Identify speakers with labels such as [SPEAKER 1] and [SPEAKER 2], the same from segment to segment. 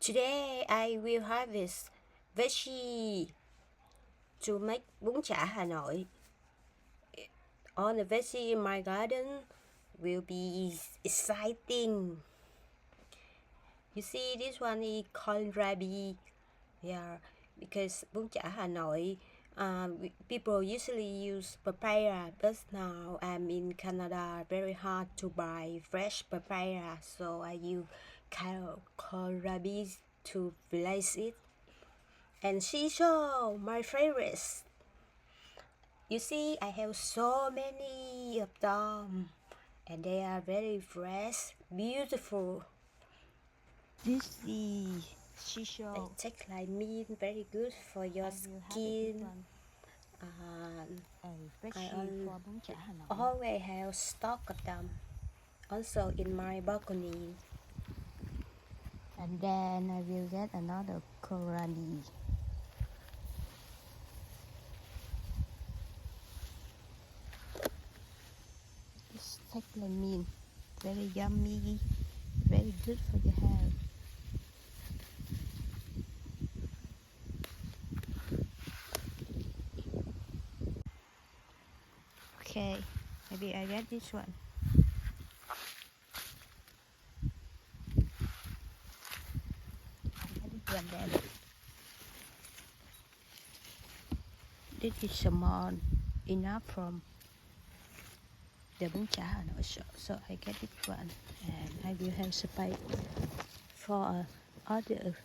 [SPEAKER 1] Today I will harvest veggie to make bún chả Hà Nội. All the veggie in my garden will be exciting. You see, this one is kohlrabi. Yeah, because bún chả Hà Nội, people usually use papaya, but now I'm in Canada, very hard to buy fresh papaya, so I use kohlrabi to replace it. And shisho, my favorite. You see, I have so many of them, and they are very fresh, beautiful.
[SPEAKER 2] This is shisho.
[SPEAKER 1] They taste like mint, very good for your skin. I always have stock of them, also in my balcony.
[SPEAKER 2] And then I will get another kohlrabi. This tastes like mint, very yummy, very good for your health. Okay, maybe I get this one. I get this one then. This is small enough from the Bun Cha Ha Noi shop, so I get this one, and I will have space for other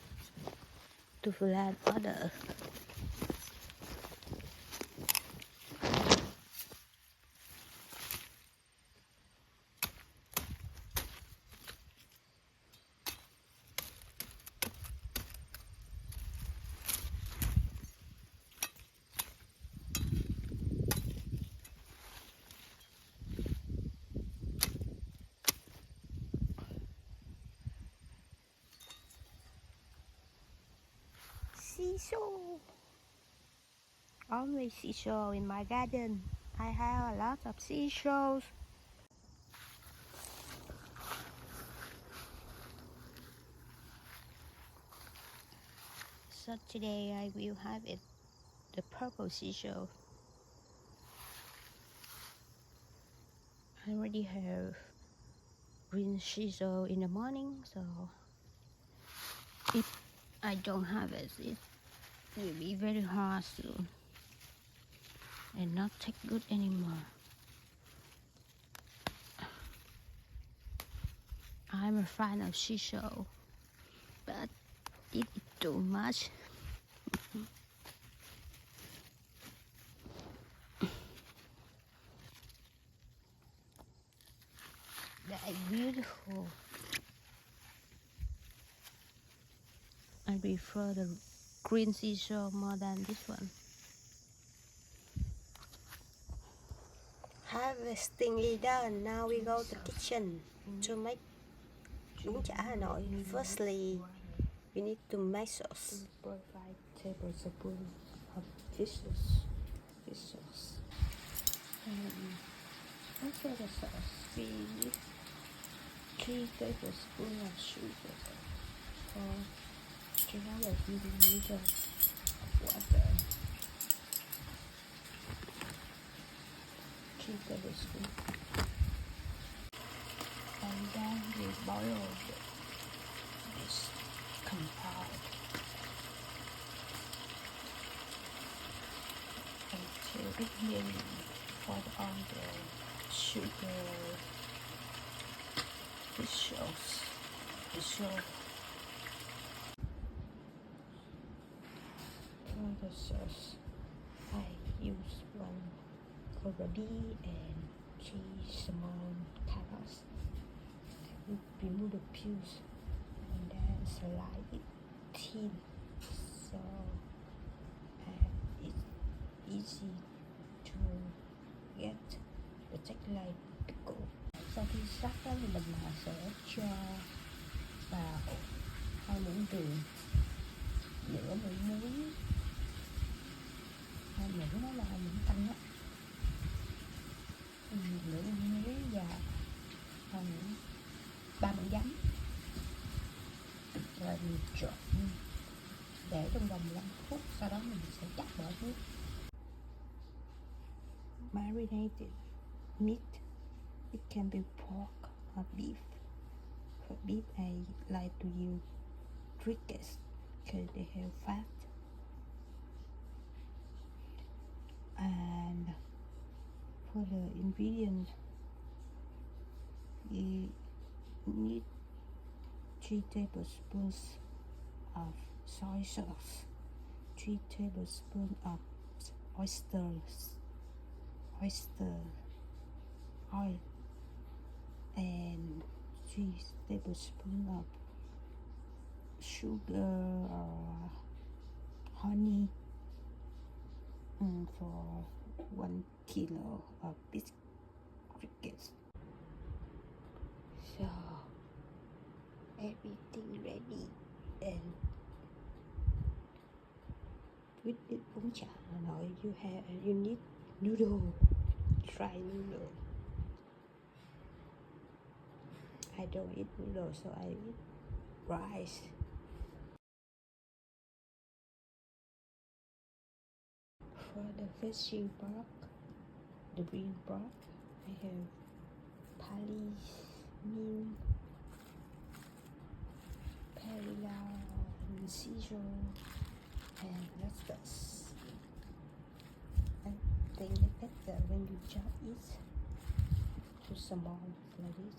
[SPEAKER 2] to plant other. Seesaw. Always seesaw in my garden. I have a lot of seesaws. So today I will have it, the purple seesaw. I already have green seesaw in the morning, so if I don't have it, it will be very hard soon and not take good anymore. I'm a fan of seesaw, but it is too much. They are beautiful. I prefer the green seesaw more than this one.
[SPEAKER 1] Harvesting is done. Now we go to the kitchen to make bún chả Hà Nội. Firstly, we need to make sauce.
[SPEAKER 2] 5 tablespoons of fish sauce. And also the sauce, we need 3 tablespoons of sugar or 300 milliliters of water. 3 tablespoons. And then we boil this compound until it nearly pour on the sugar, fish sauce. For the sauce, I use 1 kohlrabi and 3 small carrots. I will remove the peels and then slice it thin, so it's easy to get the texture like pickle. Sau khi sắc đó thì mình sẽ cho vào 2 muỗng đường, nửa muỗng muối, 2 muỗng đó là 2 muỗng canh á, nửa muỗng muối và 3 muỗng giấm, rồi và mình trộn để trong vòng 5 phút, sau đó mình sẽ cắt bỏ nước. Marinated meat, it can be pork or beef. For beef, I like to use briquettes because they have fat. And for the ingredients, you need 3 tablespoons of soy sauce, 3 tablespoons of oyster oil, and 3 tablespoons of sugar or honey for 1 kilo of briquettes. So everything ready, and with the Bun Cha Ha Noi, you need noodle, dry noodle. I don't eat noodle, so I eat rice. For the veggie broth, the green broth, I have parsley, mint, perilla, and Caesar, and lettuce. I think it's better when you chop it to small like this.